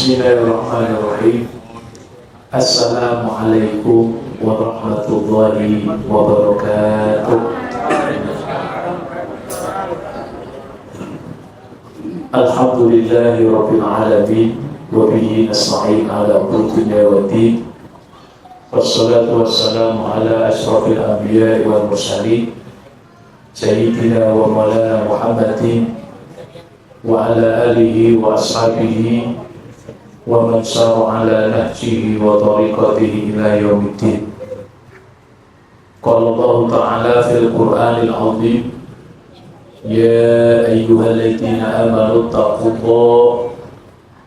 Bismillahirrahmanirrahim. Assalamualaikum warahmatullahi wabarakatuh. Alhamdulillahi rabbil alamin, wa bihi nasta'in ala umuri dunya waddin. Wassalatu wassalamu ala asyrafil anbiya'i wal mursalin, sayyidina wa maulana Muhammadin wa ala alihi wa ashabihi wa man sara ala nahjihi wa tariqatihi ila yaumiddin. Qala Allah Ta'ala fil Qur'anil 'azim, ya ayyuhalladzina amanu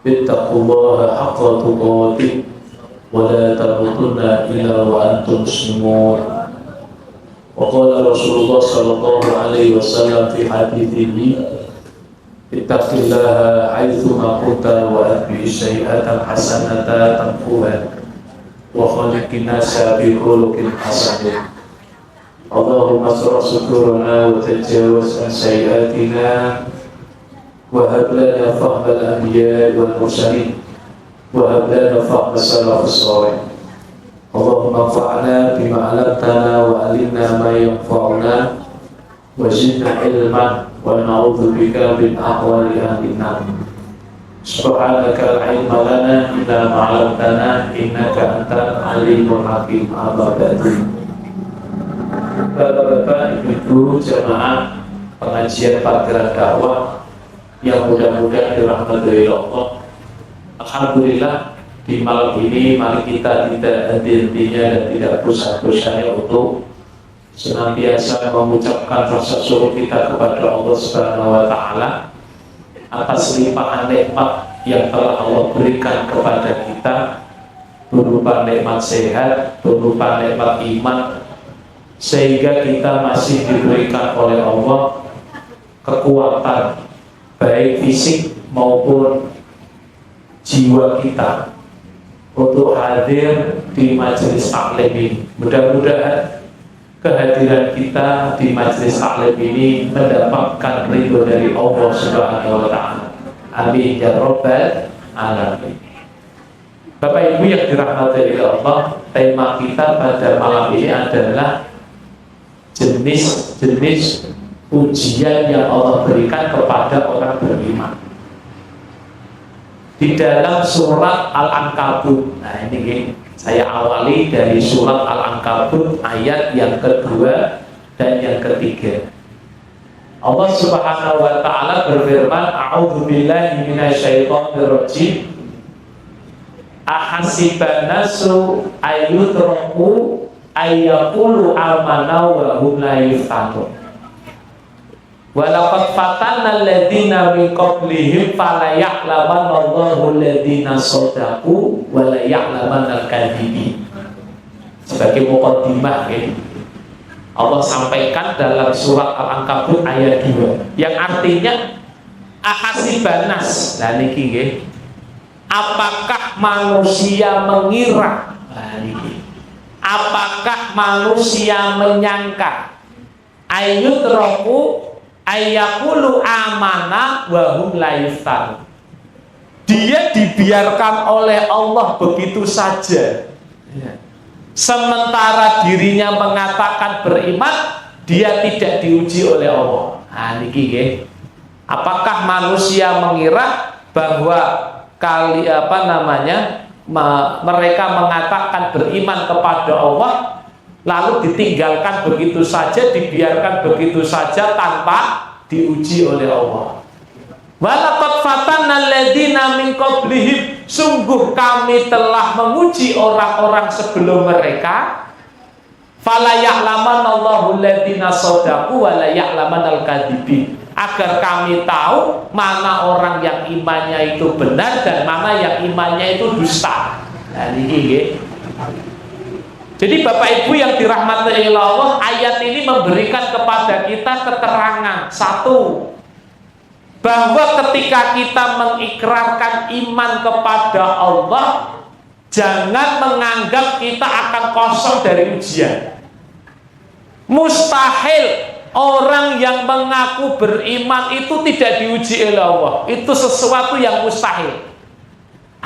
ittaqullaha haqqa tuqatih wa la tamutunna illa wa antum muslimun. Wa qala Rasulullah sallallahu alaihi wasallam fi hadithihi, ittaqillaha haitsuma kunta wa atbi sayyi'atal hasanata tamhuha wa khaliqin nasa bi khuluqin hasan. Allahumma shrah sudurana wa tajawaz an sayyi'atina wa hab lana fahmal anbiya wal mursalin wa hab lana fahma salafus salih. Allahumma anfa'na bima 'allamtana wa 'allimna ma yanfa'una wa zidna ilman wa na'udzu bika min ahwali ahli nar. Subhanaka la ilma lana illa ma 'allamtana innaka antal alimul hakim. Amma ba'du. Bapak-bapak, ibu-ibu, jemaah pengajian pagelaran dakwah yang mudah-mudahan dirahmati Allah. Alhamdulillah, di malam ini mari kita tidak henti-hentinya dan tidak bosan-bosannya untuk senantiasa mengucapkan rasa syukur kita kepada Allah Subhanahu wa Ta'ala atas limpahan nikmat yang telah Allah berikan kepada kita, berupa nikmat sehat, berupa nikmat iman, sehingga kita masih diberikan oleh Allah kekuatan baik fisik maupun jiwa kita untuk hadir di majelis taklim ini. Mudah-mudahan kehadiran kita di majelis taklim ini mendapatkan ridho dari Allah Subhanahu wa Ta'ala. Amin ya rabbal alamin. Bapak Ibu yang dirahmati Allah, tema kita pada malam ini adalah jenis-jenis ujian yang Allah berikan kepada orang beriman. Di dalam surat Al-Ankabut, nah ini saya awali dari surat Al-Ankabut ayat yang kedua dan yang ketiga. Allah Subhanahu wa Ta'ala berfirman, a'udzubillahi minasyaitonirrajim, ahasiban nasu ayyutraku ayyaqulu amana wa hum la yuftanun. Walaqad fatanna alladziina min qablihim fala ya'lamanna Allahu alladziina shadaqu wa la ya'lamanna al-kadzibin. Sebagai muqaddimah ya, Allah sampaikan dalam surat Al-Ankabut ayat 2 yang artinya ahasibanas. Nah niki nggih, apakah manusia mengira? Nah niki, apakah manusia menyangka ayyutraku ayyaqulu amana wa hum la yuftanun. Dia dibiarkan oleh Allah begitu saja, sementara dirinya mengatakan beriman, dia tidak diuji oleh Allah. Nah niki nggih, apakah manusia mengira bahwa mereka mengatakan beriman kepada Allah lalu ditinggalkan begitu saja, dibiarkan begitu saja tanpa diuji oleh Allah. Walaqad fatanna alladziina min qablihim, sungguh kami telah menguji orang-orang sebelum mereka. Fala ya'lamanna Allahu alladziina shadaqu wa la ya'lamanna al-kadzibin, agar kami tahu mana orang yang imannya itu benar dan mana yang imannya itu dusta. Nah ini nggih. Jadi Bapak Ibu yang dirahmati Allah, ayat ini memberikan kepada kita keterangan satu, bahwa ketika kita mengikrarkan iman kepada Allah, jangan menganggap kita akan kosong dari ujian. Mustahil orang yang mengaku beriman itu tidak diuji oleh Allah. Itu sesuatu yang mustahil.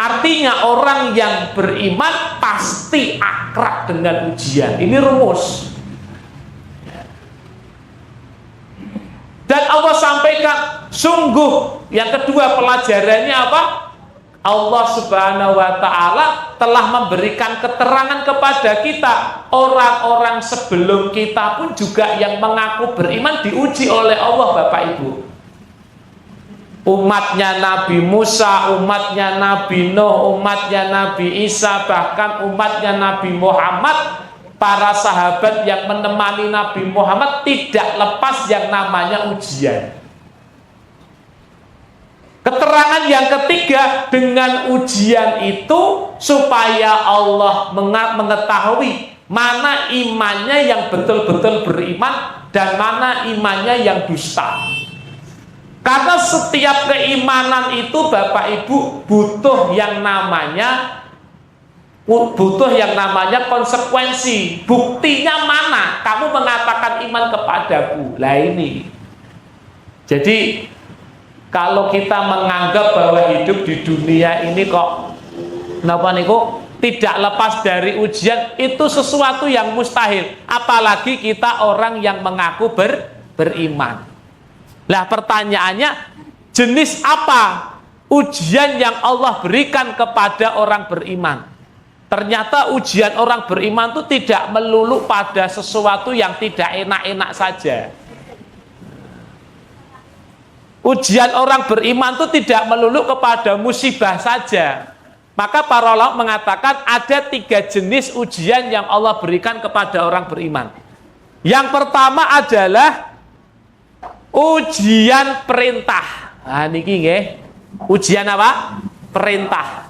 Artinya orang yang beriman pasti akrab dengan ujian. Ini rumus. Dan Allah sampaikan, sungguh yang kedua pelajarannya apa? Allah Subhanahu wa Ta'ala telah memberikan keterangan kepada kita. Orang-orang sebelum kita pun juga yang mengaku beriman diuji oleh Allah, Bapak Ibu. Umatnya Nabi Musa, umatnya Nabi Nuh, umatnya Nabi Isa, bahkan umatnya Nabi Muhammad. Para sahabat yang menemani Nabi Muhammad tidak lepas yang namanya ujian. Keterangan yang ketiga, dengan ujian itu supaya Allah mengetahui mana imannya yang betul-betul beriman dan mana imannya yang dusta. Karena setiap keimanan itu Bapak Ibu butuh yang namanya konsekuensi. Buktinya mana? Kamu mengatakan iman kepadaku. Lah ini. Jadi kalau kita menganggap bahwa hidup di dunia ini kok tidak lepas dari ujian, itu sesuatu yang mustahil. Apalagi kita orang yang mengaku beriman. Lah pertanyaannya, jenis apa ujian yang Allah berikan kepada orang beriman? Ternyata ujian orang beriman itu tidak melulu pada sesuatu yang tidak enak-enak saja. Ujian orang beriman itu tidak melulu kepada musibah saja. Maka para ulama mengatakan ada 3 jenis ujian yang Allah berikan kepada orang beriman. Yang pertama adalah ujian perintah. Nah, niki nggih. Ujian apa? Perintah.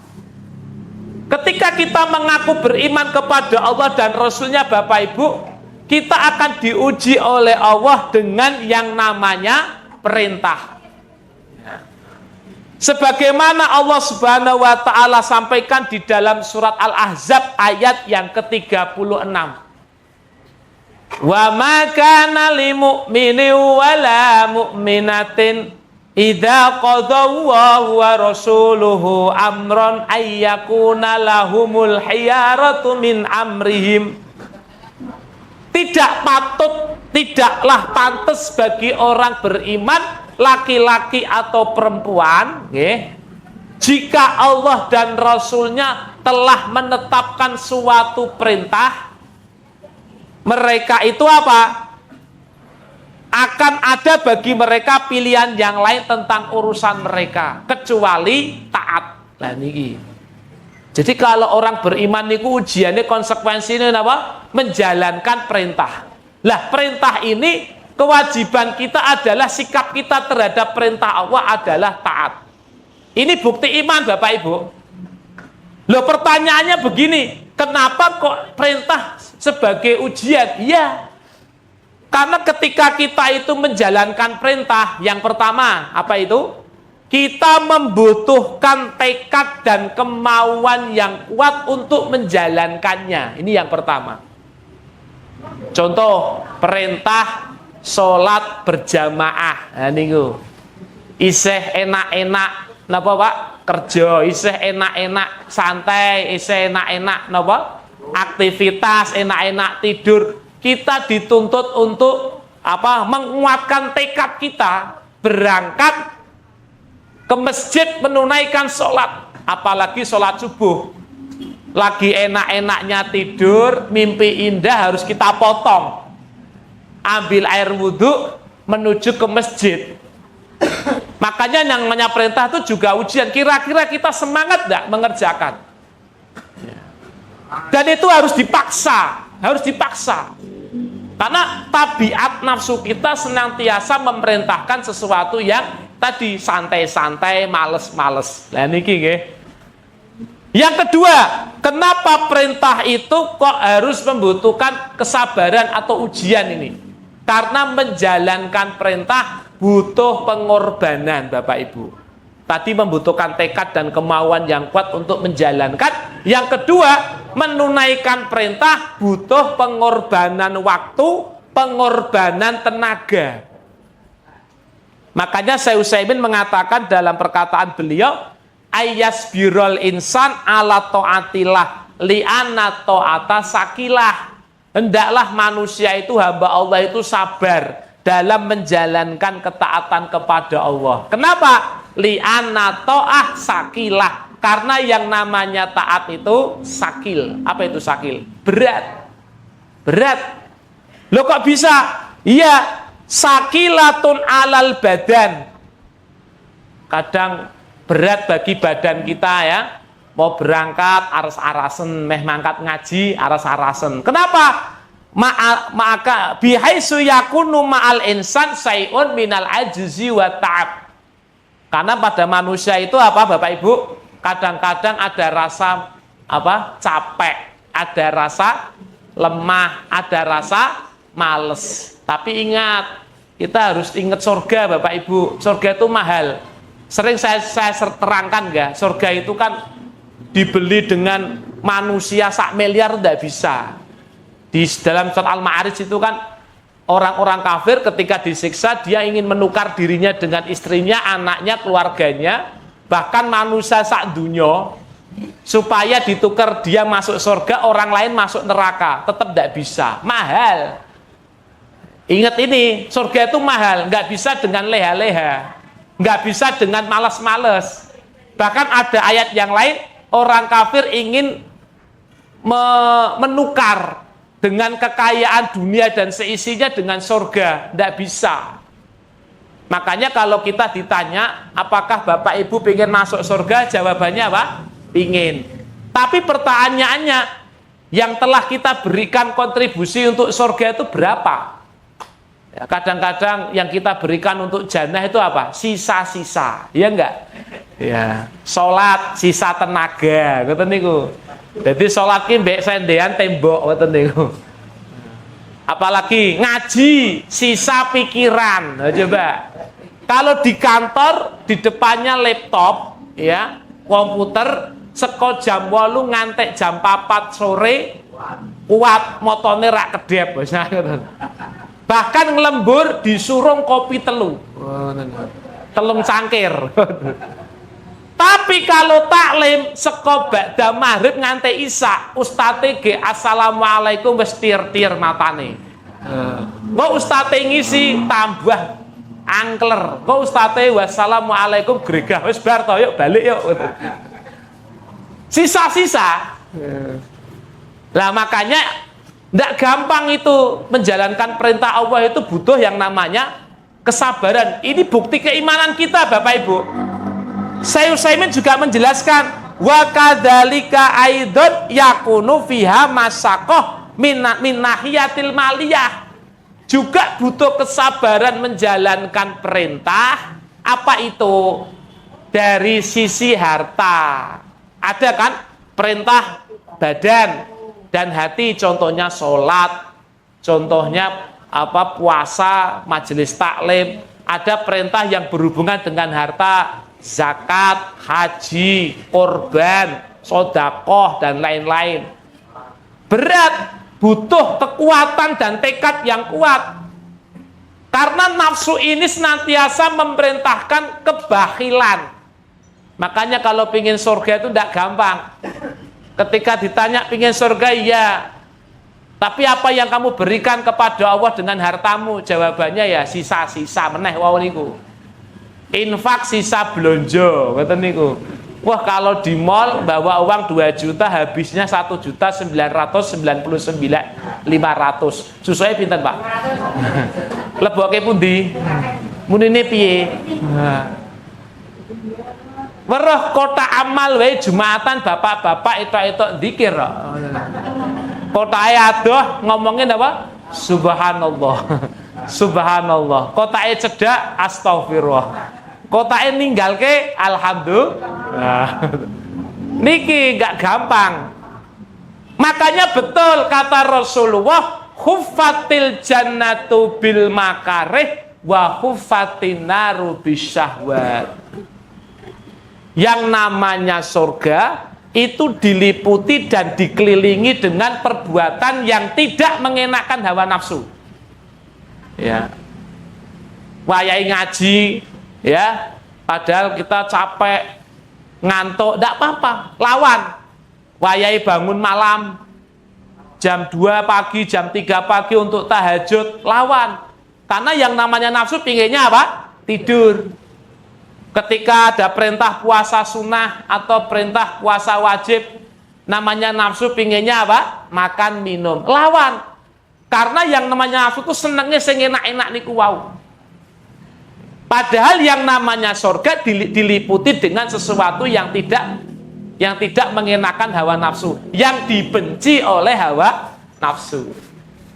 Ketika kita mengaku beriman kepada Allah dan Rasulnya, Bapak Ibu, kita akan diuji oleh Allah dengan yang namanya perintah. Sebagaimana Allah Subhanahu wa Ta'ala sampaikan di dalam surat Al-Ahzab ayat yang ke-36. Wa ma kana lil mu'mini wala mu'minatin idza qadallahu wa rasuluhu amran ayyakuna lahumul khiyaratu min amrihim. Tidaklah pantas bagi orang beriman, laki-laki atau perempuan, jika Allah dan Rasulnya telah menetapkan suatu perintah, mereka itu apa? Akan ada bagi mereka pilihan yang lain tentang urusan mereka, kecuali taat. Nah niki. Jadi kalau orang beriman niku ujiannya konsekuensinya apa? Menjalankan perintah. Lah perintah ini kewajiban kita adalah sikap kita terhadap perintah Allah adalah taat. Ini bukti iman Bapak Ibu. Loh pertanyaannya begini, kenapa kok perintah sebagai ujian? Iya. Karena ketika kita itu menjalankan perintah, yang pertama apa itu? Kita membutuhkan tekad dan kemauan yang kuat untuk menjalankannya. Ini yang pertama. Contoh, perintah sholat berjamaah. Nah, niku. Isih enak-enak, napa Pak? Kerja, isih enak-enak santai, isih enak-enak napa? Aktivitas, enak-enak tidur. Kita dituntut untuk apa? Menguatkan tekad kita berangkat ke masjid menunaikan sholat, apalagi sholat subuh. Lagi enak-enaknya tidur, mimpi indah harus kita potong. Ambil air wudhu menuju ke masjid. Makanya yang namanya perintah itu juga ujian. Kira-kira kita semangat enggak mengerjakan? Dan itu harus dipaksa, Karena tabiat nafsu kita senantiasa memerintahkan sesuatu yang tadi santai-santai, males-males. Nah niki nggih. Yang kedua, kenapa perintah itu kok harus membutuhkan kesabaran atau ujian ini? Karena menjalankan perintah butuh pengorbanan, Bapak Ibu. Tadi membutuhkan tekad dan kemauan yang kuat untuk menjalankan. Yang kedua, menunaikan perintah butuh pengorbanan waktu, pengorbanan tenaga. Makanya Syekh Utsaimin mengatakan dalam perkataan beliau, ayas birol insan ala taatillah li'anna ta'ata sakilah. Hendaklah manusia itu, hamba Allah itu sabar dalam menjalankan ketaatan kepada Allah. Kenapa? Li'anna ta'ah sakilah. Karena yang namanya taat itu sakil. Apa itu sakil? Berat. Berat. Loh kok bisa? Iya, sakilatun alal badan. Kadang berat bagi badan kita ya. Mau berangkat aras-arasen, meh mangkat ngaji aras-arasen. Kenapa? Maka bihaisu yakunu ma'al insan sayun minal ajzi wa ta'ab. Karena pada manusia itu apa Bapak Ibu? Kadang-kadang ada rasa apa? Capek, ada rasa lemah, ada rasa males. Tapi ingat, kita harus ingat surga Bapak Ibu. Surga itu mahal. Sering saya terangkan enggak? Surga itu kan dibeli dengan manusia sak miliar tidak bisa. Di dalam surat Al-Ma'arij itu kan orang-orang kafir ketika disiksa dia ingin menukar dirinya dengan istrinya, anaknya, keluarganya, bahkan manusia sak dunia supaya ditukar dia masuk surga, orang lain masuk neraka, tetap tidak bisa. Mahal. Ingat ini, surga itu mahal, nggak bisa dengan leha-leha, nggak bisa dengan malas-malas. Bahkan ada ayat yang lain, orang kafir ingin menukar dengan kekayaan dunia dan seisinya dengan surga, tidak bisa. Makanya kalau kita ditanya, apakah Bapak Ibu ingin masuk surga? Jawabannya apa? Ingin. Tapi pertanyaannya, yang telah kita berikan kontribusi untuk surga itu berapa? Ya, kadang-kadang yang kita berikan untuk jannah itu apa? Sisa-sisa, ya enggak? Ya, sholat sisa tenaga, ngoten niku. Jadi sholat ki mbek sendean tembok, ngoten niku. Apalagi ngaji sisa pikiran. Nah, coba. Kalau di kantor di depannya laptop, ya, komputer seko jam 8 ngantek jam 4 sore, kuat motone rak kedep. Bahkan ngelembur disuruh kopi telung cangkir. Tapi kalau taklim seko ba'da maghrib nganti isya, ustate ge assalamualaikum wis tir-tir matane. Kok ustate ngisi tambah angkler. Kok ustate wassalamualaikum gregah wis bar to yuk balik yuk. Sisa-sisa. Lah makanya tidak gampang itu menjalankan perintah Allah, itu butuh yang namanya kesabaran. Ini bukti keimanan kita Bapak Ibu. Syekh Utsaimin juga menjelaskan wa kadzalika aidon yakunu fiha masaqah min nahiyatil maliyah. Juga butuh kesabaran menjalankan perintah. Apa itu? Dari sisi harta. Ada kan perintah badan dan hati, contohnya sholat, contohnya apa, puasa, majelis taklim. Ada perintah yang berhubungan dengan harta, zakat, haji, korban, sodakoh, dan lain-lain. Berat, butuh kekuatan dan tekad yang kuat. Karena nafsu ini senantiasa memerintahkan kebahilan. Makanya kalau pingin surga itu tidak gampang. Ketika ditanya pingin surga, iya. Tapi apa yang kamu berikan kepada Allah dengan hartamu? Jawabannya ya sisa-sisa meneh wae niku. Infak sisa blonjo, ngoten niku. Wah, kalau di mall bawa uang 2 juta habisnya 1.999.500. Susuke pinten, Pak? Leboke pundi? Munine piye? Weruh kota amal wae Jumatan bapak-bapak itu dzikir kok. Kotae adoh ngomongin apa? Subhanallah. Subhanallah. Kotae cedak astagfirullah. Kotae ninggalke alhamdulillah. Niki gak gampang. Makanya betul kata Rasulullah, huffatil jannatu bil makarih wa huffatin naru bisyahwat. Yang namanya surga itu diliputi dan dikelilingi dengan perbuatan yang tidak mengenakan hawa nafsu. Ya, wayahe ngaji, ya, padahal kita capek ngantuk, tidak apa-apa, lawan. Wayai bangun malam, jam 2 pagi, jam 3 pagi untuk tahajud, lawan. Karena yang namanya nafsu pinginnya apa? Tidur. Ketika ada perintah puasa sunnah atau perintah puasa wajib, namanya nafsu pinginnya apa? Makan, minum, lawan. Karena yang namanya nafsu itu senengnya sing enak-enak niku wau. Padahal yang namanya surga diliputi dengan sesuatu yang tidak mengenakan hawa nafsu, yang dibenci oleh hawa nafsu.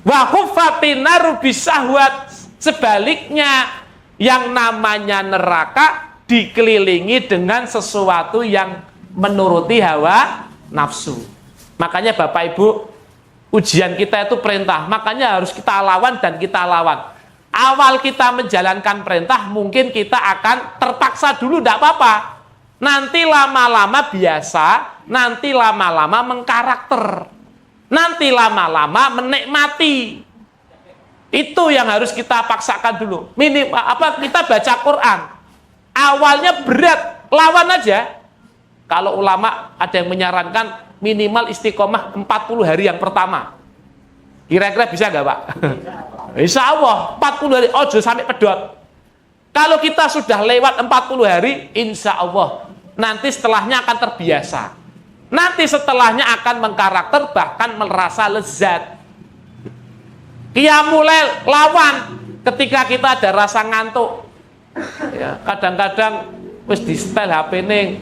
Wa khuffatin naru bisahwat. Sebaliknya, yang namanya neraka dikelilingi dengan sesuatu yang menuruti hawa nafsu. Makanya Bapak Ibu, ujian kita itu perintah, makanya harus kita lawan dan kita lawan. Awal kita menjalankan perintah mungkin kita akan terpaksa dulu, tidak apa-apa. Nanti lama-lama biasa, nanti lama-lama mengkarakter, nanti lama-lama menikmati. Itu yang harus kita paksakan dulu. Kita baca Quran, awalnya berat, lawan aja. Kalau ulama ada yang menyarankan minimal istiqomah 40 hari yang pertama. Kira-kira bisa nggak Pak? Insya Allah 40 hari, ojo sampai pedot. Kalau kita sudah lewat 40 hari, insya Allah nanti setelahnya akan terbiasa. Nanti setelahnya akan mengkarakter, bahkan merasa lezat. Qiyamul lail, lawan. Ketika kita ada rasa ngantuk, ya, kadang-kadang wis di setel HP ning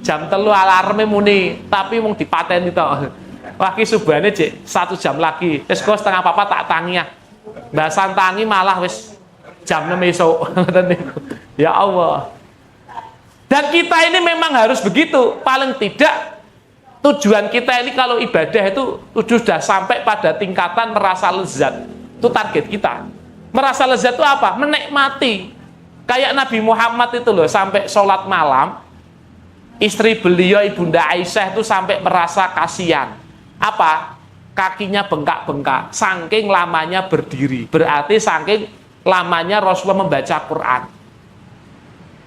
jam 3 alarmnya muni, tapi mau dipateni toh. Lagi subane cek 1 jam lagi. Wis kok setengah papa tak tangi ya. Bahasan tangi malah wis jam 6 esuk. Ya Allah. Dan kita ini memang harus begitu. Paling tidak tujuan kita ini kalau ibadah itu sudah sampai pada tingkatan merasa lezat. Itu target kita. Merasa lezat itu apa? Menikmati. Kayak Nabi Muhammad itu loh, sampai sholat malam, istri beliau Ibunda Aisyah itu sampai merasa kasihan. Apa? Kakinya bengkak-bengkak, saking lamanya berdiri. Berarti saking lamanya Rasulullah membaca Quran.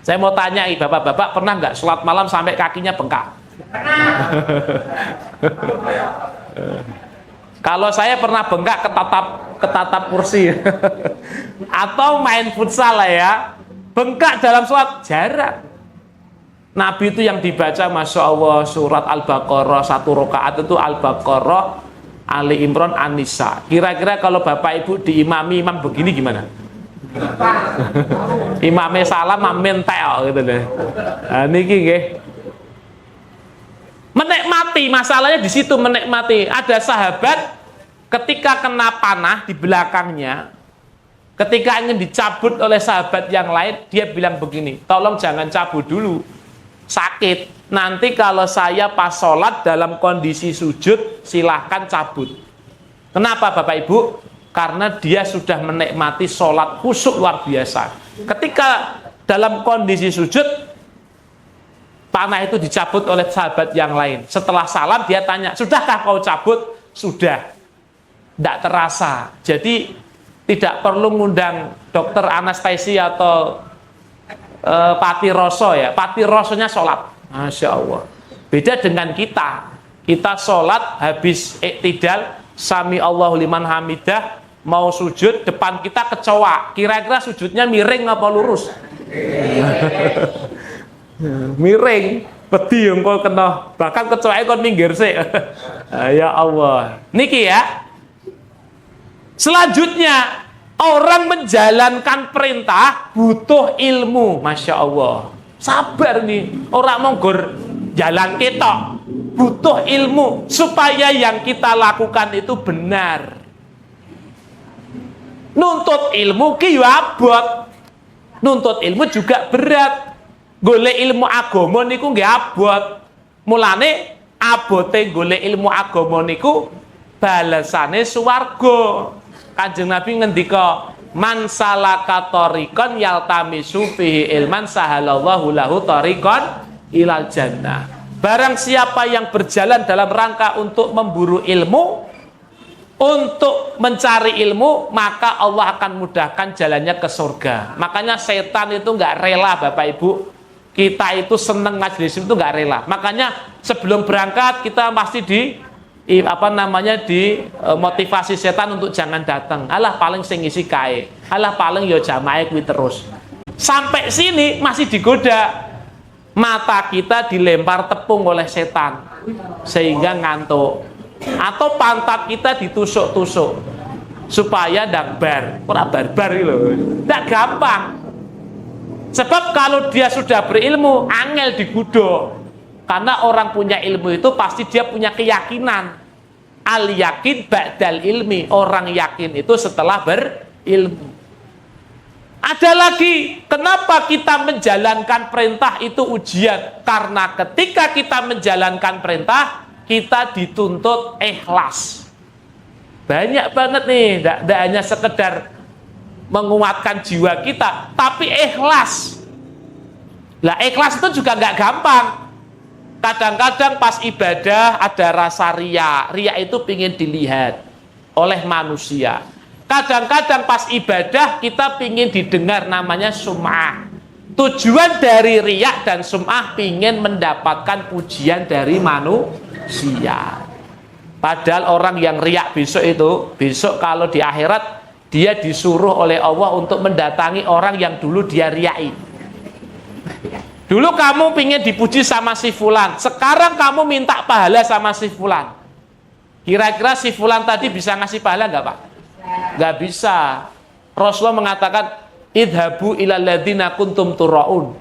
Saya mau tanya, bapak-bapak pernah nggak sholat malam sampai kakinya bengkak? Kalau saya pernah bengkak ketatap kursi. Atau main futsal lah ya. Bengkak dalam sholat, jarang. Nabi itu yang dibaca Masya Allah surat Al-Baqarah, 1 rakaat itu Al-Baqarah, Ali Imran, An-Nisa. Kira-kira kalau Bapak Ibu diimami imam begini gimana? Imamnya salam, amin tel gitu deh. Nah, niki nggih. Menikmati, masalahnya di situ menikmati. Ada sahabat ketika kena panah di belakangnya, ketika ingin dicabut oleh sahabat yang lain, dia bilang begini, tolong jangan cabut dulu, sakit. Nanti kalau saya pas sholat dalam kondisi sujud, silahkan cabut. Kenapa Bapak Ibu? Karena dia sudah menikmati sholat khusyuk luar biasa. Ketika dalam kondisi sujud, panah itu dicabut oleh sahabat yang lain. Setelah salam dia tanya, sudahkah kau cabut? Sudah. Tidak terasa. Jadi tidak perlu ngundang dokter anestesi atau patiroso ya. Patirosonya sholat. Masya Allah. Beda dengan kita. Kita sholat habis iktidal, sami Allahu liman hamidah, mau sujud, depan kita kecoa. Kira-kira sujudnya miring apa lurus? Miring. Pedi engko kena. Bahkan kecoa kon minggir sih. Ya Allah. Niki ya. Selanjutnya, orang menjalankan perintah butuh ilmu. Masya Allah. Sabar nih. Orang monggur jalan ketok. Butuh ilmu. Supaya yang kita lakukan itu benar. Nuntut ilmu ki abot. Nuntut ilmu juga berat. Golek ilmu agama niku nggih abot. Mulane abote golek ilmu agama niku balesane swarga. Kanjeng Nabi ngendika, man salaka tariqan yaltamisu fihi ilman sahalallahu lahu tariqan ilal jannah. Barang siapa yang berjalan dalam rangka untuk memburu ilmu, untuk mencari ilmu, maka Allah akan mudahkan jalannya ke surga. Makanya setan itu nggak rela Bapak Ibu kita itu seneng majelis ilmu itu nggak rela. Makanya sebelum berangkat kita pasti motivasi setan untuk jangan datang. Alah paling sing ngisi kae. Alah paling yo jamaah kuwi terus. Sampai sini masih digoda. Mata kita dilempar tepung oleh setan sehingga ngantuk. Atau pantat kita ditusuk-tusuk supaya ndak ora barbar gitu loh. Ndak gampang. Sebab kalau dia sudah berilmu, angel digodha. Karena orang punya ilmu itu pasti dia punya keyakinan. Al yakin ba'dal ilmi. Orang yakin itu setelah berilmu. Ada lagi, kenapa kita menjalankan perintah itu ujian? Karena ketika kita menjalankan perintah, kita dituntut ikhlas. Banyak banget nih, tidak hanya sekedar menguatkan jiwa kita, tapi ikhlas. Lah ikhlas itu juga nggak gampang. Kadang-kadang pas ibadah ada rasa riya. Riya itu ingin dilihat oleh manusia. Kadang-kadang pas ibadah kita ingin didengar, namanya sum'ah. Tujuan dari riya dan sum'ah ingin mendapatkan pujian dari manusia. Padahal orang yang riya besok kalau di akhirat dia disuruh oleh Allah untuk mendatangi orang yang dulu dia riyai. Dulu kamu ingin dipuji sama si fulan, sekarang kamu minta pahala sama si fulan. Kira-kira si fulan tadi bisa ngasih pahala nggak Pak? Nggak bisa. Rasulullah mengatakan, idhabu ilal ladzina kuntum turaun.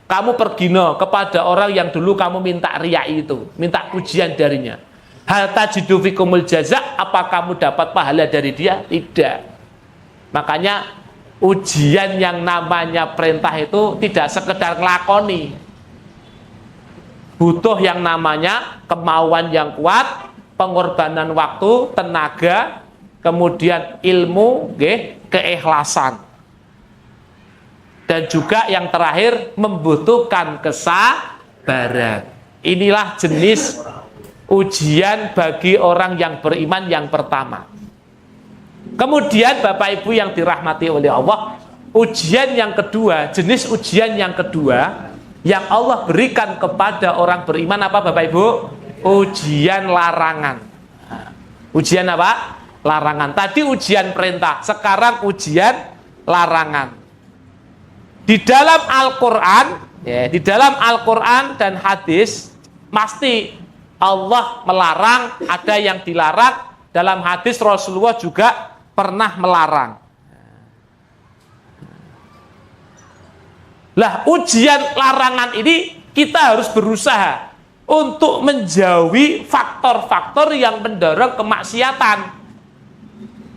Kamu pergi kepada orang yang dulu kamu minta riyai itu, minta pujian darinya. Hal tajidu fikumul jaza, apa kamu dapat pahala dari dia? Tidak. Makanya ujian yang namanya perintah itu tidak sekedar ngelakoni. Butuh yang namanya kemauan yang kuat, pengorbanan waktu, tenaga, kemudian ilmu, keikhlasan. Dan juga yang terakhir membutuhkan kesabaran. Inilah jenis ujian bagi orang yang beriman yang pertama. Kemudian Bapak Ibu yang dirahmati oleh Allah, ujian yang kedua, jenis ujian yang kedua yang Allah berikan kepada orang beriman apa Bapak Ibu? Ujian larangan. Ujian apa? Larangan. Tadi ujian perintah, sekarang ujian larangan. Di dalam Al-Qur'an, di dalam Al-Qur'an dan hadis pasti Allah melarang, ada yang dilarang. Dalam hadis Rasulullah juga pernah melarang. Lah, ujian larangan ini kita harus berusaha untuk menjauhi faktor-faktor yang mendorong kemaksiatan.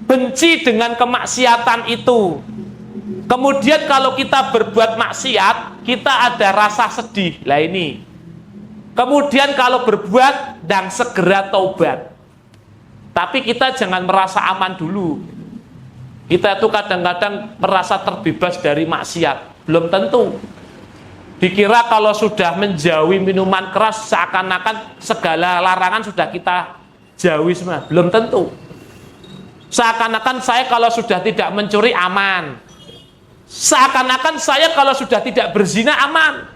Benci dengan kemaksiatan itu. Kemudian kalau kita berbuat maksiat, kita ada rasa sedih. Lah ini. Kemudian kalau berbuat dan segera taubat. Tapi kita jangan merasa aman dulu. Kita itu kadang-kadang merasa terbebas dari maksiat. Belum tentu. Dikira kalau sudah menjauhi minuman keras, seakan-akan segala larangan sudah kita jauhi semua. Belum tentu. Seakan-akan saya kalau sudah tidak mencuri aman. Seakan-akan saya kalau sudah tidak berzina aman.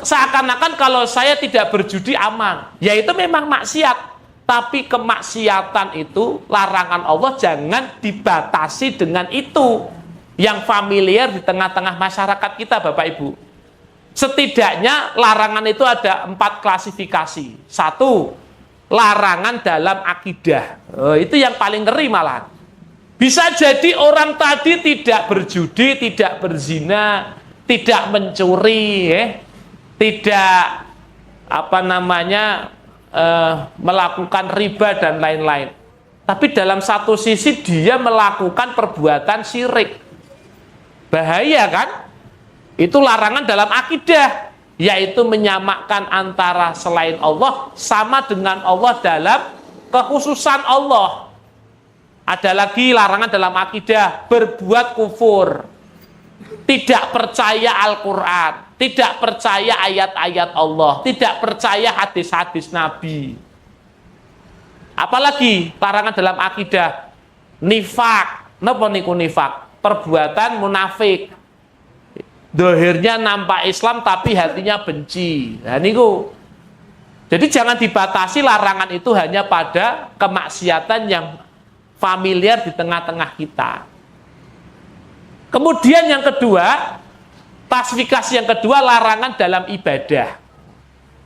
Seakan-akan kalau saya tidak berjudi aman. Ya itu memang maksiat. Tapi kemaksiatan itu, larangan Allah jangan dibatasi dengan itu. Yang familiar di tengah-tengah masyarakat kita Bapak Ibu. Setidaknya larangan itu ada 4 klasifikasi. 1, larangan dalam akidah. Itu yang paling ngeri malah. Bisa jadi orang tadi tidak berjudi, tidak berzina, tidak mencuri, tidak melakukan riba dan lain-lain. Tapi dalam satu sisi dia melakukan perbuatan syirik. Bahaya kan? Itu larangan dalam akidah, yaitu menyamakan antara selain Allah sama dengan Allah dalam kekhususan Allah. Ada lagi larangan dalam akidah, berbuat kufur, tidak percaya Al-Quran, tidak percaya ayat-ayat Allah, tidak percaya hadis-hadis Nabi. Apalagi larangan dalam akidah, nifak. Napa niku nifak? Perbuatan munafik. Dohirnya nampak Islam tapi hatinya benci. Nah niku. Jadi jangan dibatasi larangan itu hanya pada kemaksiatan yang familiar di tengah-tengah kita. Kemudian yang kedua, klasifikasi yang kedua, larangan dalam ibadah.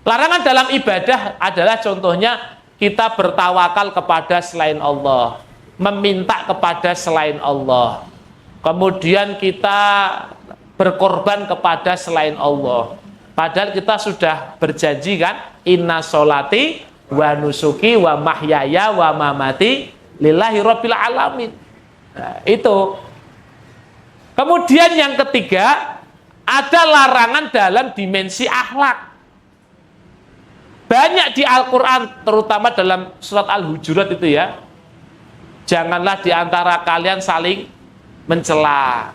Larangan dalam ibadah adalah contohnya kita bertawakal kepada selain Allah, meminta kepada selain Allah. Kemudian kita berkorban kepada selain Allah. Padahal kita sudah berjanji kan, inna sholati wa nusuki wa mahyaya wa mamati lillahi rabbil alamin. Nah, itu. Kemudian yang ketiga, ada larangan dalam dimensi akhlak. Banyak di Al-Quran, terutama dalam surat Al-Hujurat itu ya. Janganlah di antara kalian saling mencela.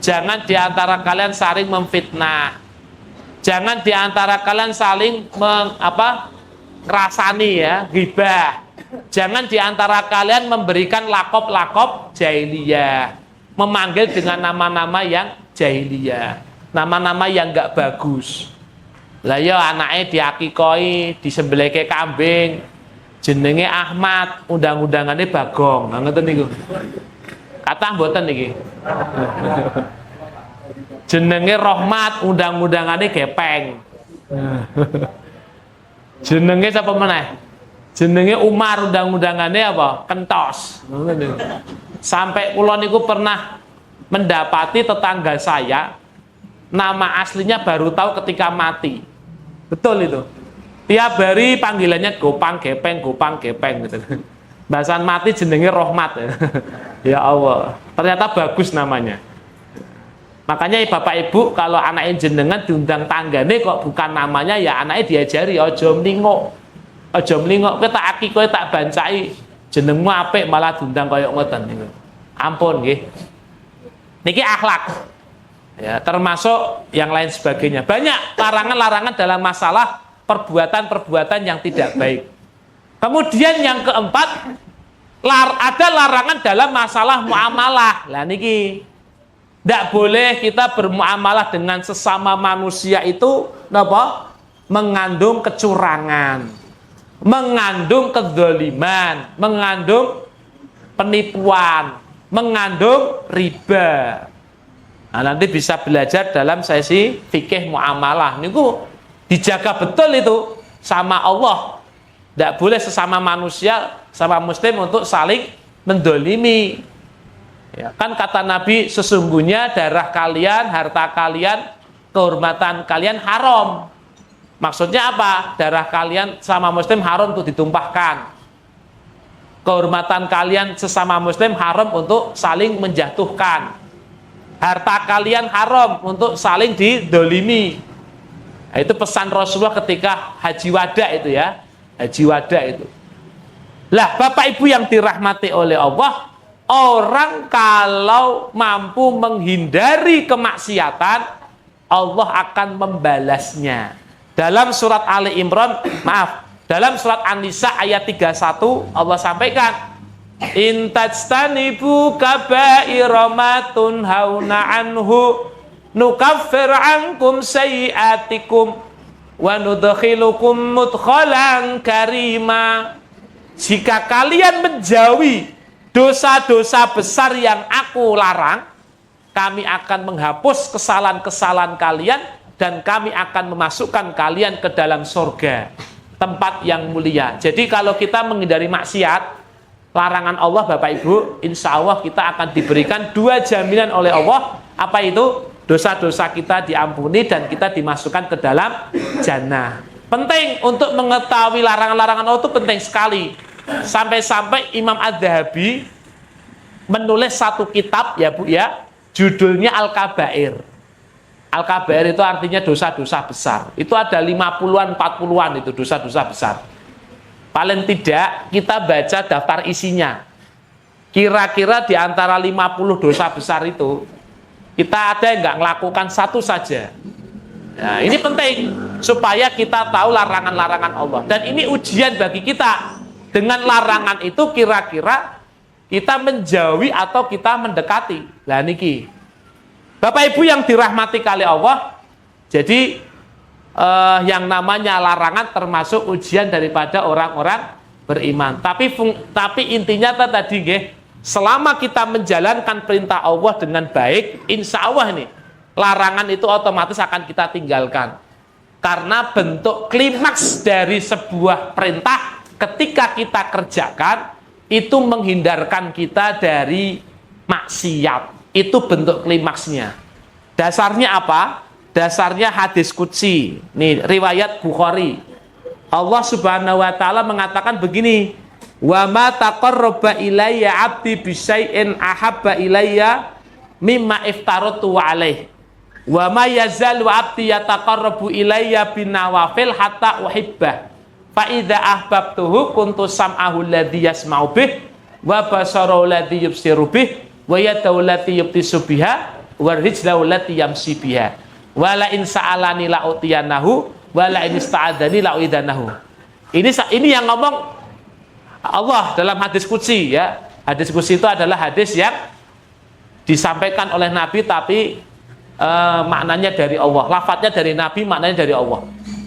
Jangan di antara kalian saling memfitnah. Jangan di antara kalian saling ngerasani ya, ghibah. Jangan di antara kalian memberikan lakop-lakop jahiliyah, memanggil dengan nama-nama yang jahiliyah, nama-nama yang enggak bagus. Lah ya anake diakikoi, disembelihke kambing, jenenge Ahmad, undang-undangane Bagong. Ngoten niku. Kathah mboten niki. Jenenge Rahmat, undang-undangane Gepeng. Jenenge sapa meneh? Jenenge Umar, undang-undangane apa? Kentos. Sampai kula niku pernah mendapati tetangga saya nama aslinya baru tahu ketika mati. Betul itu. Tiap hari panggilannya Gopang Gepeng gitu. Bahasan mati jenenge Rahmat. Ya Allah, ternyata bagus namanya. Makanya Bapak Ibu kalau anaknya jenengan diundang tanggane kok bukan namanya, ya anaknya diajari aja mlingok. Aja mlingok, kowe tak akikoe tak bancai jenengmu apik malah diundang kaya ngoten niku. Ampun nggih. Niki akhlak. Ya, termasuk yang lain sebagainya. Banyak larangan-larangan dalam masalah perbuatan-perbuatan yang tidak baik. Kemudian yang keempat, ada larangan dalam masalah muamalah. Lah niki tidak boleh kita bermuamalah dengan sesama manusia itu napa? Mengandung kecurangan, mengandung kedzaliman, mengandung penipuan, mengandung riba. Nah, nanti bisa belajar dalam sesi fikih muamalah. Niku dijaga betul itu sama Allah. Tidak boleh sesama manusia, sama muslim untuk saling mendolimi. Ya, kan kata Nabi, sesungguhnya darah kalian, harta kalian, kehormatan kalian haram. Maksudnya apa? Darah kalian sama muslim haram untuk ditumpahkan. Kehormatan kalian sesama muslim haram untuk saling menjatuhkan. Harta kalian haram untuk saling didolimi. Nah, itu pesan Rasulullah ketika haji wada itu ya. Haji wada itu. Lah Bapak Ibu yang dirahmati oleh Allah, orang kalau mampu menghindari kemaksiatan, Allah akan membalasnya. Dalam surat Ali Imran, dalam surat An-Nisa ayat 31 Allah sampaikan, in tajtanibu kaba'ira ma tunhauna anhu nukaffir ankum sayyi'atikum wa nudkhilukum mudkhalan karima. Jika kalian menjauhi dosa-dosa besar yang aku larang, kami akan menghapus kesalahan-kesalahan kalian dan kami akan memasukkan kalian ke dalam surga, tempat yang mulia. Jadi kalau kita menghindari maksiat, larangan Allah Bapak Ibu, insya Allah kita akan diberikan dua jaminan oleh Allah. Apa itu? Dosa-dosa kita diampuni dan kita dimasukkan ke dalam jannah. Penting untuk mengetahui larangan-larangan Allah itu penting sekali. Sampai-sampai Imam Adz-Dzahabi menulis satu kitab ya Bu ya, judulnya Al-Kabair. Al-Kabair itu artinya dosa-dosa besar. Itu ada 50-an, 40-an itu dosa-dosa besar. Paling tidak kita baca daftar isinya. Kira-kira di antara 50 dosa besar itu, kita ada yang nggak melakukan satu saja. Nah, ini penting supaya kita tahu larangan-larangan Allah. Dan ini ujian bagi kita. Dengan larangan itu kira-kira kita menjauhi atau kita mendekati. Lah niki. Bapak Ibu yang dirahmati kali Allah, jadi yang namanya larangan termasuk ujian daripada orang-orang beriman. Tapi intinya tadi nggih, selama kita menjalankan perintah Allah dengan baik, insya Allah ini larangan itu otomatis akan kita tinggalkan. Karena bentuk klimaks dari sebuah perintah ketika kita kerjakan itu menghindarkan kita dari maksiat. Itu bentuk klimaksnya. Dasarnya apa? Dasarnya hadis qudsi. Nih, riwayat Bukhari. Allah Subhanahu wa taala mengatakan begini, "Wa ma taqarraba ilayya 'abdi bi syai'in ahabba ilayya mimma iftaratu 'alaihi. Wa ma yazalu 'abdi yataqarrabu ilayya bin nawafil hatta uhibbah. Fa idza ahbabtuhu kuntu sam'ahu alladhi yasma'u bih wa basarahu alladhi yubsiru bih wa yadahu allati yubtisu biha wa rijlahu allati yamshi biha wa la in sa'alani la utiyanahu wa la in ista'adani la uidanahu." Ini yang ngomong Allah dalam hadis qudsi ya. Hadis qudsi itu adalah hadis yang disampaikan oleh Nabi tapi maknanya dari Allah. Lafadznya dari Nabi, maknanya dari Allah.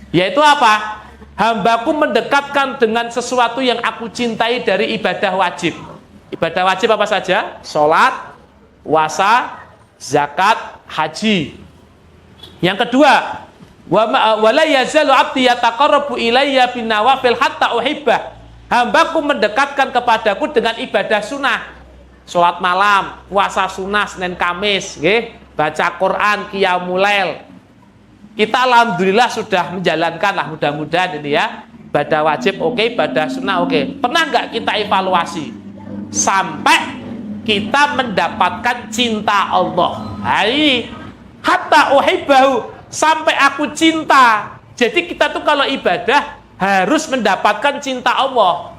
Yaitu apa? Hambaku mendekatkan dengan sesuatu yang aku cintai dari ibadah wajib. Ibadah wajib apa saja? Sholat, puasa, zakat, haji. Yang kedua, wala yazalu 'abdi yataqarrabu ilayya bin nawafil hatta uhibbah. Hambaku mendekatkan kepadaku dengan ibadah sunnah. Sholat malam, puasa sunnah Senin Kamis, baca Quran, qiyamul lail. Kita alhamdulillah sudah menjalankan lah, mudah-mudahan ini ya. Ibadah wajib oke, ibadah sunnah oke. Pernah nggak kita evaluasi? Sampai kita mendapatkan cinta Allah. Hai, hatta uhibbahu, sampai aku cinta. Jadi kita tuh kalau ibadah harus mendapatkan cinta Allah.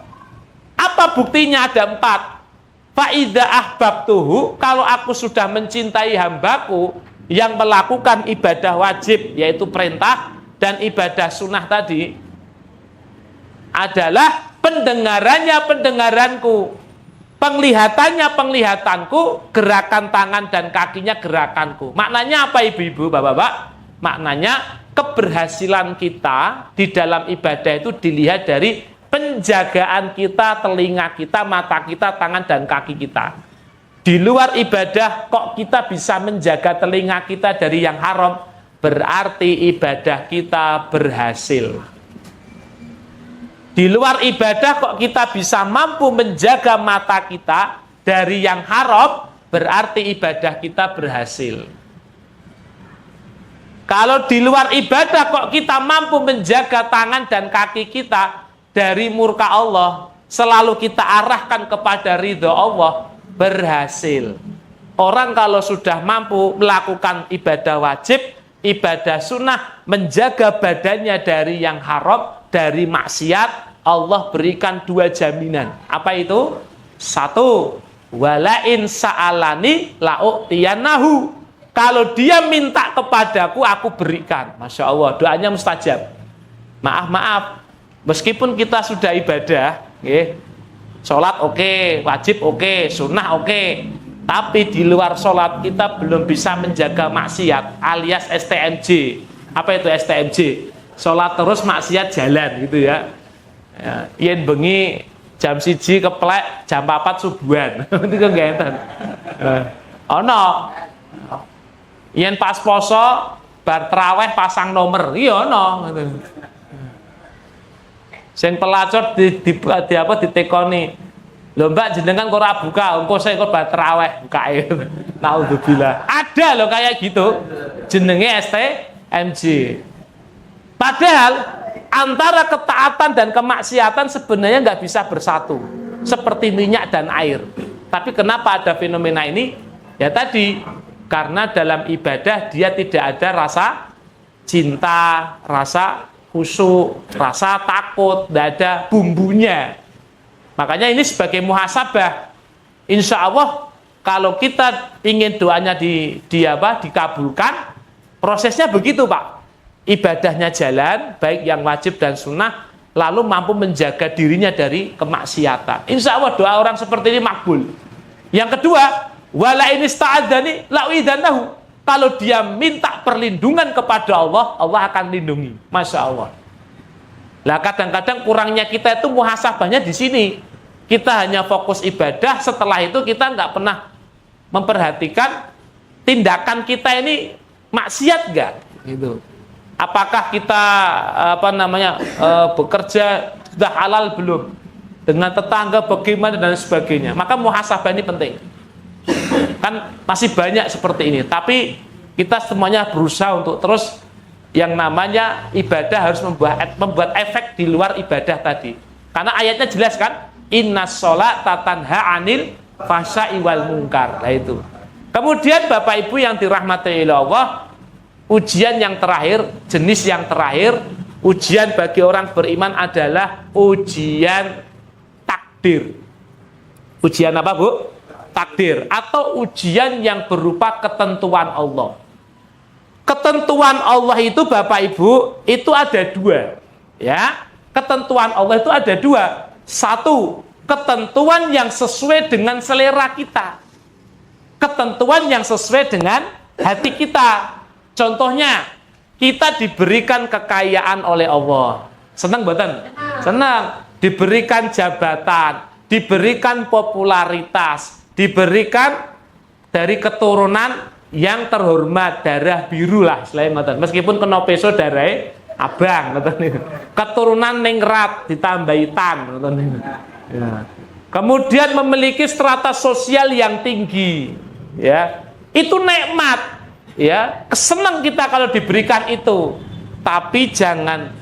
Apa buktinya? Ada 4. Fa idza ahbabtuhu, kalau aku sudah mencintai hambaku yang melakukan ibadah wajib yaitu perintah dan ibadah sunnah tadi, adalah pendengarannya pendengaranku, penglihatannya penglihatanku, gerakan tangan dan kakinya gerakanku. Maknanya apa ibu-ibu, bapak-bapak? Maknanya keberhasilan kita di dalam ibadah itu dilihat dari penjagaan kita, telinga kita, mata kita, tangan dan kaki kita. Di luar ibadah kok kita bisa menjaga telinga kita dari yang haram, berarti ibadah kita berhasil. Di luar ibadah kok kita bisa mampu menjaga mata kita dari yang haram, berarti ibadah kita berhasil. Kalau di luar ibadah kok kita mampu menjaga tangan dan kaki kita dari murka Allah, selalu kita arahkan kepada ridho Allah, berhasil. Orang kalau sudah mampu melakukan ibadah wajib, ibadah sunnah, menjaga badannya dari yang haram, dari maksiat, Allah berikan 2 jaminan. Apa itu? 1, walain sa'alani la'u'tiyanahu. Kalau dia minta kepadaku, aku berikan. Masya Allah, doanya mustajab. Maaf, meskipun kita sudah ibadah, sholat oke, wajib oke, sunnah oke, tapi di luar sholat kita belum bisa menjaga maksiat, alias STMJ. Apa itu STMJ? Sholat terus maksiat jalan gitu ya. Yen bengi jam 1 keplek, jam 4 subuhan. Itu kan gak enten. Ono. Yen pas poso bar traweh pasang nomor. Iya ono. Sing pelacur di apa ditekoni. Lho Mbak jenengan kok ora buka, engko saya kok bar traweh bukae. Naudzubillah. Ada loh kayak gitu. Jenenge STMJ. Padahal antara ketaatan dan kemaksiatan sebenarnya nggak bisa bersatu, seperti minyak dan air. Tapi kenapa ada fenomena ini? Ya tadi, karena dalam ibadah dia tidak ada rasa cinta, rasa khusyuk, rasa takut, tidak ada bumbunya. Makanya ini sebagai muhasabah. Insya Allah kalau kita ingin doanya dikabulkan, prosesnya begitu Pak. Ibadahnya jalan, baik yang wajib dan sunnah, lalu mampu menjaga dirinya dari kemaksiatan. Insya Allah doa orang seperti ini makbul. Yang kedua, wala ini sta'adzani la'uidanahu. kalau dia minta perlindungan kepada Allah, Allah akan lindungi. Masya Allah. Lah kadang-kadang kurangnya kita itu muhasabahnya di sini. Kita hanya fokus ibadah, setelah itu kita nggak pernah memperhatikan tindakan kita ini maksiat nggak? Gitu. Apakah kita bekerja sudah halal belum? Dengan tetangga bagaimana dan sebagainya. Maka muhasabah ini penting. Kan masih banyak seperti ini. Tapi kita semuanya berusaha untuk terus yang namanya ibadah harus membuat efek di luar ibadah tadi. Karena ayatnya jelas kan? Innas sholata tanha anil fahsya'i wal munkar. Nah itu. Kemudian Bapak Ibu yang dirahmati Allah, ujian yang terakhir, jenis yang terakhir, ujian bagi orang beriman adalah ujian takdir. Ujian apa, Bu? Takdir atau ujian yang berupa ketentuan Allah. Ketentuan Allah itu Bapak Ibu itu ada dua, ya. Ketentuan Allah itu ada dua. Satu, ketentuan yang sesuai dengan selera kita. Ketentuan yang sesuai dengan hati kita. Contohnya, kita diberikan kekayaan oleh Allah. Senang buatan? Senang. Diberikan jabatan, diberikan popularitas, diberikan dari keturunan yang terhormat, darah biru lah selain ngoten. Meskipun kena peso darah abang ngoten. Keturunan ningrat ditambahi tan ngoten. Ya. Kemudian memiliki strata sosial yang tinggi, ya. Itu nikmat, ya. Kesenang kita kalau diberikan itu. Tapi jangan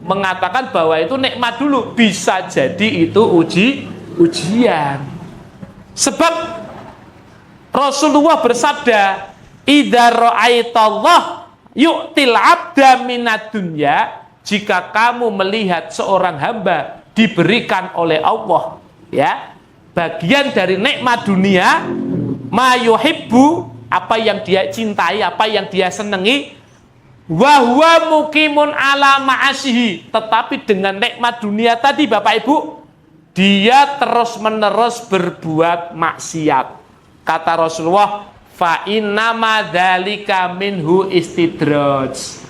mengatakan bahwa itu nikmat dulu. Bisa jadi itu ujian. Sebab Rasulullah bersabda, "Idza ra'aitallah yu'til 'abda minad dunya." Jika kamu melihat seorang hamba diberikan oleh Allah, ya, bagian dari nikmat dunia, ma yuhibbu, apa yang dia cintai, apa yang dia senangi, wa huwa muqimun ala ma'asihi, tetapi dengan nikmat dunia tadi Bapak Ibu, dia terus-menerus berbuat maksiat. Kata Rasulullah, fa innama dzalika minhu istidraj.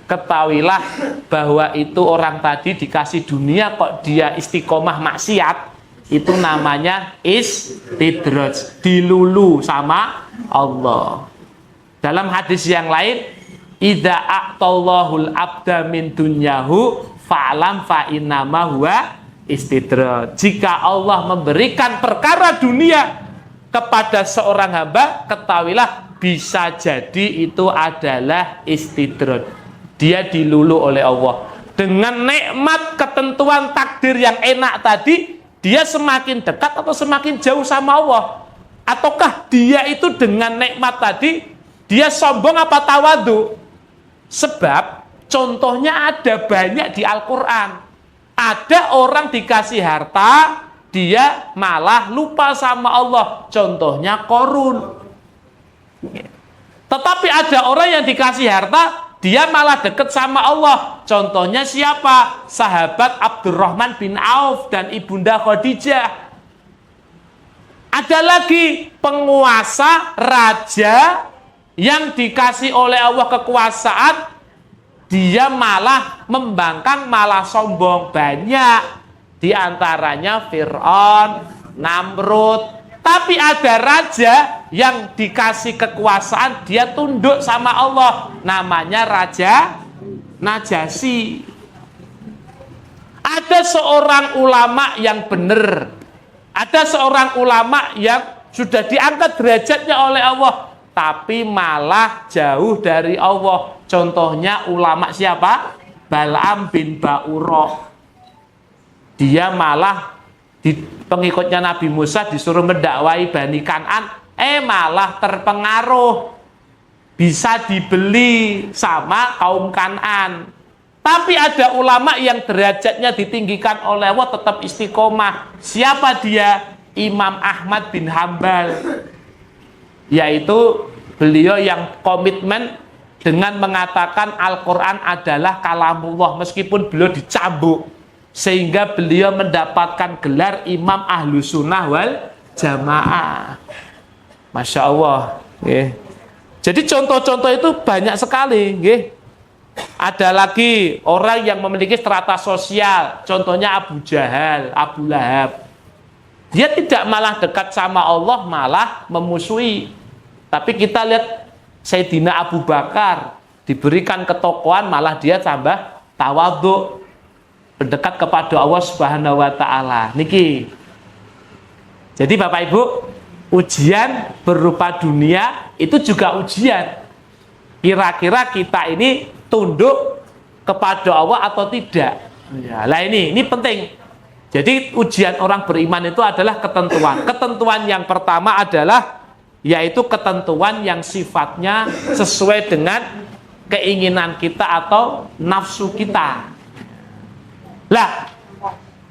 Ketahuilah bahwa itu orang tadi dikasih dunia kok dia istiqomah maksiat, itu namanya istidraj, dilulu sama Allah. Dalam hadis yang lain, idza a'tallahul abda min dunyahu fa'lam fa innama huwa istidraj. Jika Allah memberikan perkara dunia kepada seorang hamba, ketahuilah bisa jadi itu adalah istidraj. Dia dilulu oleh Allah. Dengan nikmat ketentuan takdir yang enak tadi, dia semakin dekat atau semakin jauh sama Allah? Ataukah dia itu dengan nikmat tadi, dia sombong apa tawadu? Sebab contohnya ada banyak di Al-Quran. Ada orang dikasih harta, dia malah lupa sama Allah. Contohnya Qorun. Tetapi ada orang yang dikasih harta, dia malah dekat sama Allah. Contohnya siapa? Sahabat Abdurrahman bin Auf dan Ibunda Khadijah. Ada lagi penguasa, raja yang dikasih oleh Allah kekuasaan, dia malah membangkang, malah sombong. Banyak di antaranya Fir'aun, Namrud. Tapi ada raja yang dikasih kekuasaan, dia tunduk sama Allah. Namanya Raja Najasyi. Ada seorang ulama yang benar. Ada seorang ulama yang sudah diangkat derajatnya oleh Allah, tapi malah jauh dari Allah. Contohnya ulama siapa? Bal'am bin Ba'urah. Dia malah di pengikutnya Nabi Musa disuruh mendakwai Bani Kan'an, malah terpengaruh, bisa dibeli sama kaum Kan'an. Tapi ada ulama yang derajatnya ditinggikan oleh Allah tetap istiqomah. Siapa dia? Imam Ahmad bin Hambal. Yaitu beliau yang komitmen dengan mengatakan Al-Quran adalah kalamullah, meskipun beliau dicambuk. Sehingga beliau mendapatkan gelar Imam Ahlus Sunnah wal Jamaah. Masya Allah. Nggih. Jadi contoh-contoh itu banyak sekali. Nggih. Ada lagi orang yang memiliki strata sosial, contohnya Abu Jahal, Abu Lahab. Dia tidak malah dekat sama Allah, malah memusuhi. Tapi kita lihat Sayyidina Abu Bakar diberikan ketokohan, malah dia tambah tawadhu, berdekat kepada Allah Subhanahu wa taala. Niki. Jadi Bapak Ibu, ujian berupa dunia itu juga ujian. Kira-kira kita ini tunduk kepada Allah atau tidak? Ya, lah ini penting. Jadi ujian orang beriman itu adalah ketentuan. Ketentuan yang pertama adalah yaitu ketentuan yang sifatnya sesuai dengan keinginan kita atau nafsu kita. Lah,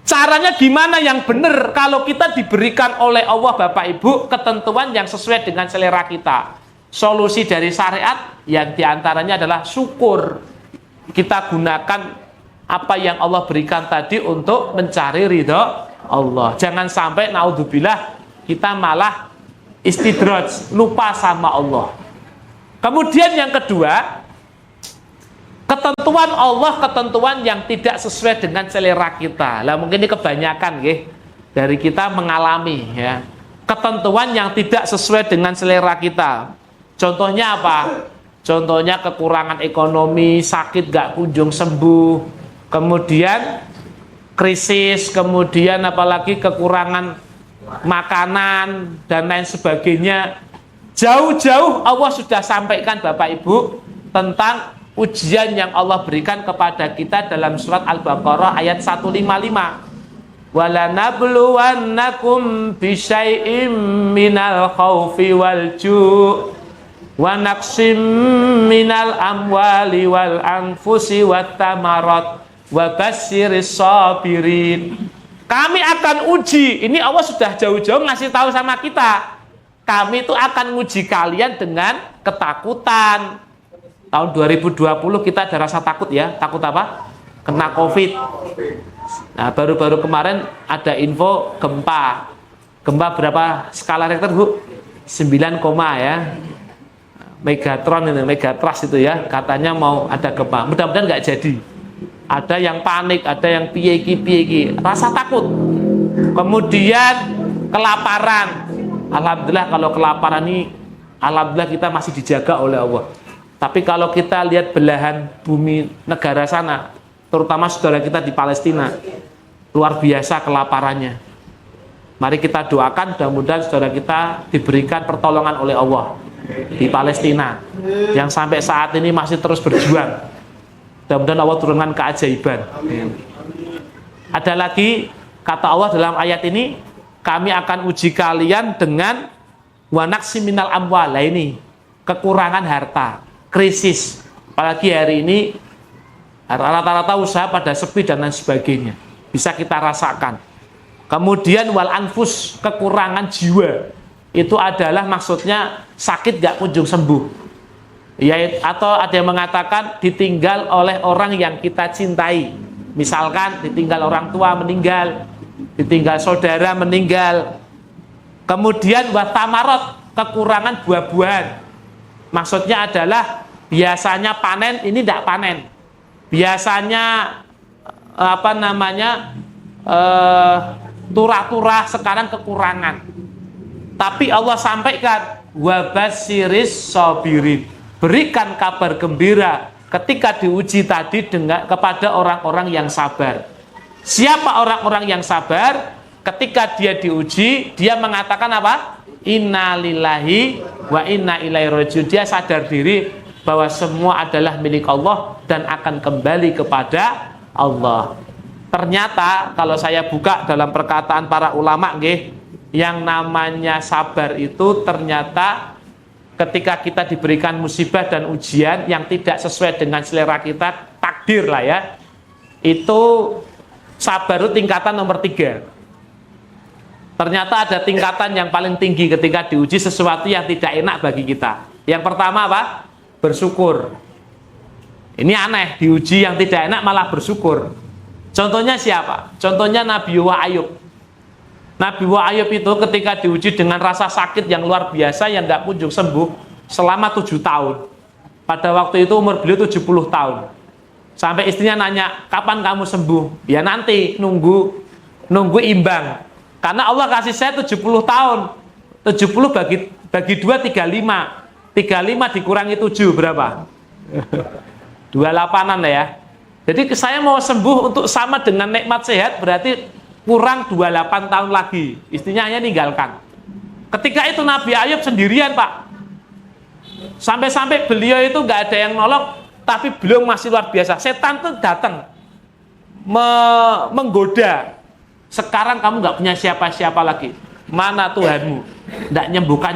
caranya gimana yang benar kalau kita diberikan oleh Allah Bapak Ibu ketentuan yang sesuai dengan selera kita? Solusi dari syariat yang diantaranya adalah syukur. Kita gunakan apa yang Allah berikan tadi untuk mencari ridho Allah. Jangan sampai naudzubillah kita malah istidraj, lupa sama Allah. Kemudian yang kedua, ketentuan Allah, ketentuan yang tidak sesuai dengan selera kita. Lah mungkin ini kebanyakan dari kita mengalami ya. Ketentuan yang tidak sesuai dengan selera kita. Contohnya apa? Contohnya kekurangan ekonomi, sakit gak kunjung sembuh, kemudian krisis, kemudian apalagi kekurangan makanan dan lain sebagainya. Jauh-jauh Allah sudah sampaikan Bapak Ibu tentang ujian yang Allah berikan kepada kita dalam surat Al-Baqarah ayat 155. Walanabluwannakum bisyai'im minal khaufi wal ju' wa naqsim minal amwali wal anfusi wat tamarat wa basyyiris sabirin. Kami akan uji. Ini Allah sudah jauh-jauh ngasih tahu sama kita. Kami itu akan uji kalian dengan ketakutan. Tahun 2020 kita ada rasa takut ya. Takut apa? Kena COVID. Nah, baru-baru kemarin ada info gempa. Gempa berapa skala Richter, Bu? 9, ya. Megatron ini, Megatrust itu ya. Katanya mau ada gempa. Mudah-mudahan nggak jadi. Ada yang panik, ada yang piye-piye, rasa takut. Kemudian kelaparan. Alhamdulillah kalau kelaparan ini, alhamdulillah kita masih dijaga oleh Allah. Tapi kalau kita lihat belahan bumi negara sana, terutama saudara kita di Palestina, luar biasa kelaparannya. Mari kita doakan mudah-mudahan saudara kita diberikan pertolongan oleh Allah di Palestina yang sampai saat ini masih terus berjuang. Mudah-mudahan Allah turunkan keajaiban. Ada lagi kata Allah dalam ayat ini, kami akan uji kalian dengan wanaksi minal amwal. Nah ini kekurangan harta, krisis. Apalagi hari ini rata-rata usaha pada sepi dan lain sebagainya. Bisa kita rasakan. Kemudian wal anfus, kekurangan jiwa. Itu adalah maksudnya sakit gak kunjung sembuh. Ya, atau ada yang mengatakan ditinggal oleh orang yang kita cintai. Misalkan ditinggal orang tua meninggal, ditinggal saudara meninggal. Kemudian watamarot, kekurangan buah-buahan. Maksudnya adalah biasanya panen, ini tidak panen. Biasanya turah-turah, sekarang kekurangan. Tapi Allah sampaikan wabasyiris sabirin, berikan kabar gembira ketika diuji tadi kepada orang-orang yang sabar. Siapa orang-orang yang sabar? Ketika dia diuji, dia mengatakan apa? Inna lillahi wa inna ilaihi rajiun. Dia sadar diri bahwa semua adalah milik Allah dan akan kembali kepada Allah. Ternyata kalau saya buka dalam perkataan para ulama yang namanya sabar itu ternyata ketika kita diberikan musibah dan ujian yang tidak sesuai dengan selera kita, takdir lah ya, itu sabar itu tingkatan nomor 3. Ternyata ada tingkatan yang paling tinggi ketika diuji sesuatu yang tidak enak bagi kita. Yang pertama apa? Bersyukur. Ini aneh, diuji yang tidak enak malah bersyukur. Contohnya siapa? Contohnya Nabi Ayub. Nabi Ayub itu ketika diuji dengan rasa sakit yang luar biasa yang nggak kunjung sembuh selama 7 tahun. Pada waktu itu umur beliau 70 tahun. Sampai istrinya nanya, kapan kamu sembuh? Ya nanti, nunggu imbang. Karena Allah kasih saya 70 tahun. 70 bagi 2, 35. 35 dikurangi 7 berapa? 28-an lah ya. Jadi saya mau sembuh untuk sama dengan nikmat sehat berarti kurang 28 tahun lagi. Istrinya hanya ninggalkan. Ketika itu Nabi Ayub sendirian, Pak. Sampai-sampai beliau itu nggak ada yang nolong, tapi beliau masih luar biasa. Setan tuh datang menggoda. Sekarang kamu nggak punya siapa-siapa lagi. Mana Tuhanmu? Nggak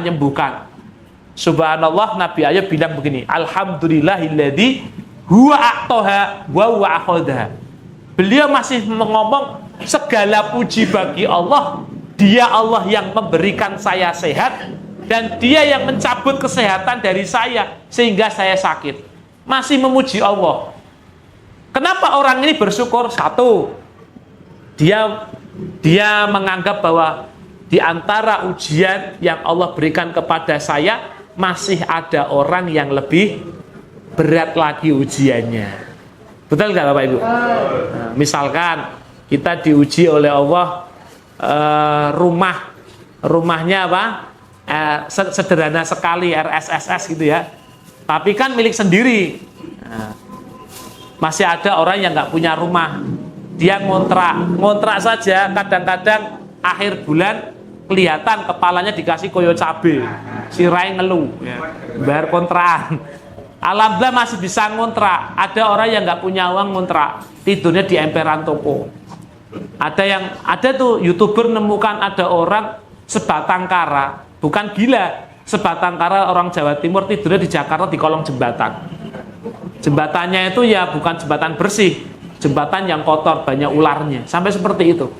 nyembuhkan. Subhanallah, Nabi Ayub bilang begini, Alhamdulillahilladzi huwa a'toha wa huwa akhadha. Beliau masih ngomong, segala puji bagi Allah, dia Allah yang memberikan saya sehat dan dia yang mencabut kesehatan dari saya sehingga saya sakit. Masih memuji Allah. Kenapa orang ini bersyukur? Satu, dia menganggap bahwa di antara ujian yang Allah berikan kepada saya masih ada orang yang lebih berat lagi ujiannya. Betul nggak Bapak Ibu? Nah, misalkan kita diuji oleh Allah, rumahnya apa? Sederhana sekali, RSSS gitu ya. Tapi kan milik sendiri. Nah, masih ada orang yang nggak punya rumah. Dia ngontrak saja. Kadang-kadang akhir bulan kelihatan kepalanya dikasih koyo cabe, sirai ngeluh, ya, bayar kontrakan. Alhamdulillah masih bisa ngontrak. Ada orang yang nggak punya uang ngontrak, tidurnya di emperan toko. Ada tuh YouTuber nemukan ada orang sebatang kara, bukan gila, sebatang kara orang Jawa Timur tidurnya di Jakarta di kolong jembatan. Jembatannya itu ya bukan jembatan bersih, jembatan yang kotor, banyak ularnya, sampai seperti itu.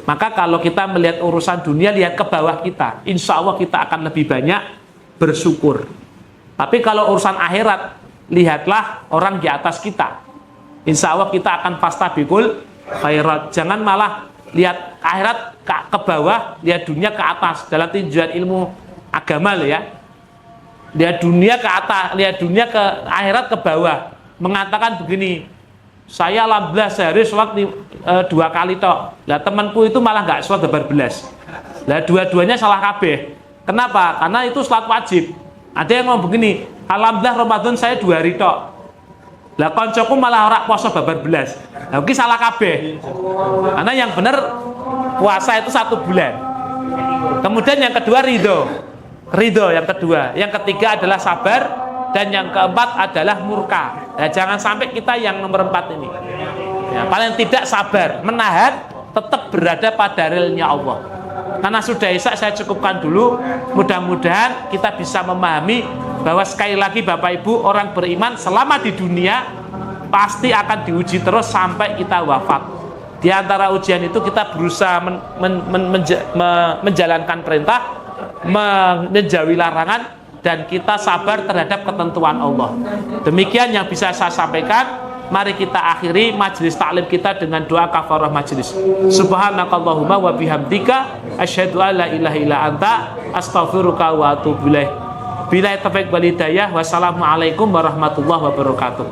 Maka kalau kita melihat urusan dunia, lihat ke bawah kita, insya Allah kita akan lebih banyak bersyukur. Tapi kalau urusan akhirat, lihatlah orang di atas kita. Insya Allah kita akan fastabikul khairat. Jangan malah lihat akhirat ke bawah, lihat dunia ke atas. Dalam tinjauan ilmu agama loh ya. Lihat dunia ke atas, lihat dunia ke akhirat ke bawah. Mengatakan begini, saya alhamdulillah sehari sholat 2 kali tok. Lah temanku itu malah nggak sholat berbelas. Lah dua-duanya salah kabeh. Kenapa? Karena itu sholat wajib. Ada yang ngomong begini, alhamdulillah Ramadan saya 2 hari tok. Lah koncoku malah ora puasa babar belas. Lah iki salah kabeh. Karena yang benar puasa itu 1 bulan. Kemudian yang kedua ridho yang kedua. Yang ketiga adalah sabar dan yang keempat adalah murka. Nah, jangan sampai kita yang nomor 4 ini. Ya, paling tidak sabar, menahan, tetap berada pada realnya Allah. Karena sudah Isya, saya cukupkan dulu. Mudah-mudahan kita bisa memahami bahwa sekali lagi Bapak Ibu, orang beriman selama di dunia pasti akan diuji terus sampai kita wafat. Di antara ujian itu kita berusaha menjalankan perintah, menjauhi larangan, dan kita sabar terhadap ketentuan Allah. Demikian yang bisa saya sampaikan. Mari kita akhiri majelis taklim kita dengan doa kafarah majelis. Subhanakallahumma wa bihamdika asyhadu an la ilaha illa anta astaghfiruka wa atubu ilaik. Billahi taufiq wal hidayah. Wassalamualaikum warahmatullahi wabarakatuh.